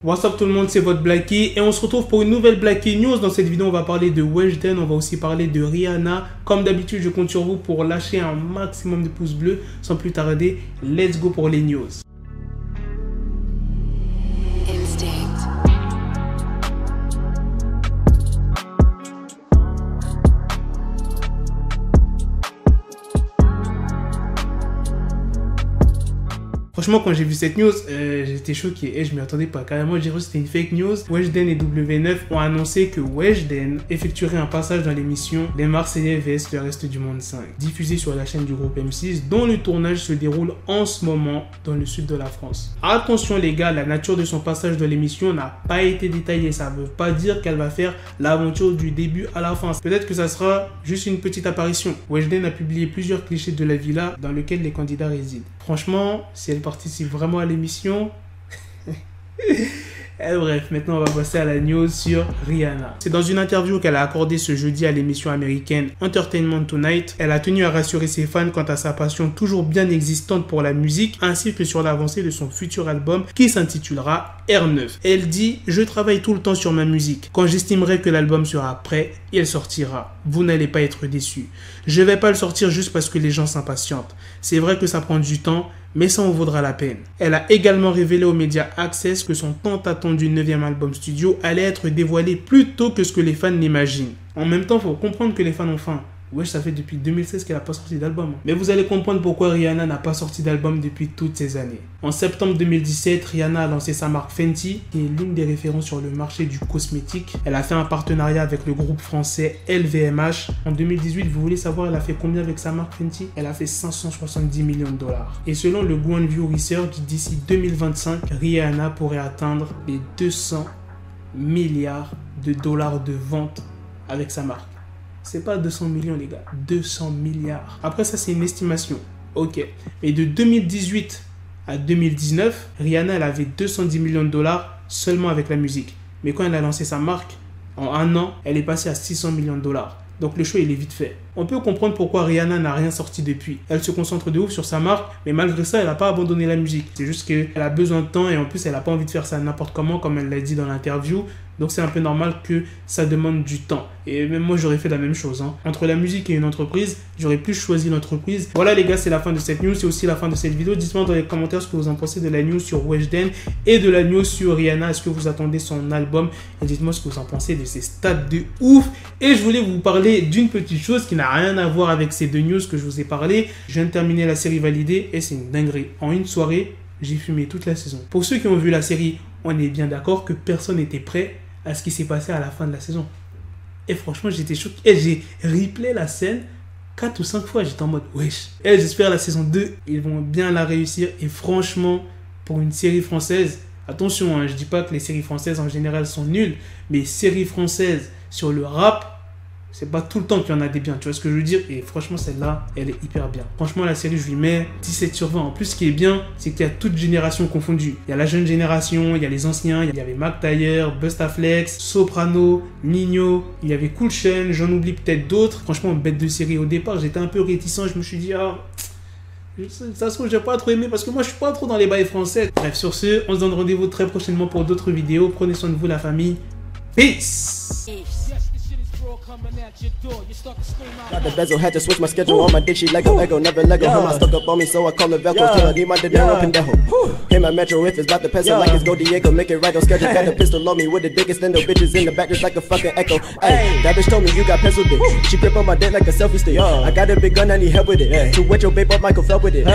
What's up tout le monde, c'est votre Blackie et on se retrouve pour une nouvelle Blackie News. Dans cette vidéo, on va parler de Weshden, on va aussi parler de Rihanna. Comme d'habitude, je compte sur vous pour lâcher un maximum de pouces bleus. Sans plus tarder, let's go pour les news. Franchement, quand j'ai vu cette news, j'étais choqué et je m'y attendais pas. Carrément, j'ai cru que c'était une fake news. Weshden et W9 ont annoncé que Weshden effectuerait un passage dans l'émission Les Marseillais vs le reste du monde 5, diffusée sur la chaîne du groupe M6, dont le tournage se déroule en ce moment dans le sud de la France. Attention les gars, la nature de son passage dans l'émission n'a pas été détaillée. Ça veut pas dire qu'elle va faire l'aventure du début à la fin. Peut-être que ça sera juste une petite apparition. Weshden a publié plusieurs clichés de la villa dans lequel les candidats résident. Franchement, si elle participe vraiment à l'émission... Bref, maintenant on va passer à la news sur Rihanna. C'est dans une interview qu'elle a accordée ce jeudi à l'émission américaine Entertainment Tonight. Elle a tenu à rassurer ses fans quant à sa passion toujours bien existante pour la musique, ainsi que sur l'avancée de son futur album qui s'intitulera R9. Elle dit « Je travaille tout le temps sur ma musique. Quand j'estimerai que l'album sera prêt, il sortira. Vous n'allez pas être déçus. Je vais pas le sortir juste parce que les gens s'impatientent. C'est vrai que ça prend du temps, mais ça en vaudra la peine. » Elle a également révélé aux médias Access que son tant attendu 9e album studio allait être dévoilé plus tôt que ce que les fans l'imaginent. En même temps, il faut comprendre que les fans ont faim. Wesh, ça fait depuis 2016 qu'elle n'a pas sorti d'album. Mais vous allez comprendre pourquoi Rihanna n'a pas sorti d'album depuis toutes ces années. En septembre 2017, Rihanna a lancé sa marque Fenty, qui est l'une des références sur le marché du cosmétique. Elle a fait un partenariat avec le groupe français LVMH. En 2018, vous voulez savoir elle a fait combien avec sa marque Fenty? Elle a fait 570 millions de dollars. Et selon le Grandview Research, d'ici 2025, Rihanna pourrait atteindre les 200 milliards de dollars de vente avec sa marque. C'est pas 200 millions les gars, 200 milliards. Après ça c'est une estimation, ok. Mais de 2018 à 2019, Rihanna elle avait 210 millions de dollars seulement avec la musique. Mais quand elle a lancé sa marque, en un an, elle est passée à 600 millions de dollars. Donc le choix il est vite fait. On peut comprendre pourquoi Rihanna n'a rien sorti depuis. Elle se concentre de ouf sur sa marque, mais malgré ça, elle n'a pas abandonné la musique. C'est juste qu'elle a besoin de temps et en plus elle n'a pas envie de faire ça n'importe comment comme elle l'a dit dans l'interview. Donc c'est un peu normal que ça demande du temps. Et même moi j'aurais fait la même chose. Entre la musique et une entreprise, j'aurais plus choisi l'entreprise. Voilà les gars, c'est la fin de cette news. C'est aussi la fin de cette vidéo. Dites-moi dans les commentaires ce que vous en pensez de la news sur Weshden et de la news sur Rihanna. Est-ce que vous attendez son album? Et dites-moi ce que vous en pensez de ces stats de ouf. Et je voulais vous parler d'une petite chose qui n'a rien à voir avec ces deux news que je vous ai parlé. Je viens de terminer la série Validée et c'est une dinguerie. En une soirée, j'ai fumé toute la saison. Pour ceux qui ont vu la série, on est bien d'accord que personne n'était prêt à ce qui s'est passé à la fin de la saison. Et franchement, j'étais choqué. Et j'ai replay la scène 4 ou 5 fois. J'étais en mode, wesh. Et j'espère la saison 2, ils vont bien la réussir. Et franchement, pour une série française, attention, je dis pas que les séries françaises en général sont nulles, mais séries françaises sur le rap, c'est pas tout le temps qu'il y en a des biens, tu vois ce que je veux dire? Et franchement, celle-là, elle est hyper bien. Franchement, la série, je lui mets 17 sur 20. En plus, ce qui est bien, c'est qu'il y a toute génération confondue. Il y a la jeune génération, il y a les anciens, il y avait Mac Taylor, Bustaflex, Soprano, Nino, il y avait Cool Chain, j'en oublie peut-être d'autres. Franchement, bête de série au départ, j'étais un peu réticent, je me suis dit, ça se trouve, j'ai pas trop aimé parce que moi, je suis pas trop dans les bails français. Bref, sur ce, on se donne rendez-vous très prochainement pour d'autres vidéos. Prenez soin de vous, la famille. Peace! Got the bezel, had to switch my schedule. On my dick, she Lego, never Lego. Him, I stuck up on me, so I call the Velcro. Till I need my dinero pendejo. Hit my metro if it's about to peso, like it's Go Diego. Make it right on schedule. Got the pistol on me with the biggest endo. Bitches in the back just like a fucking echo. Hey, that bitch told me you got pencil dick. She grip on my dick like a selfie stick. I got a big gun, I need help with it. To wet your babe up, Michael fell with it.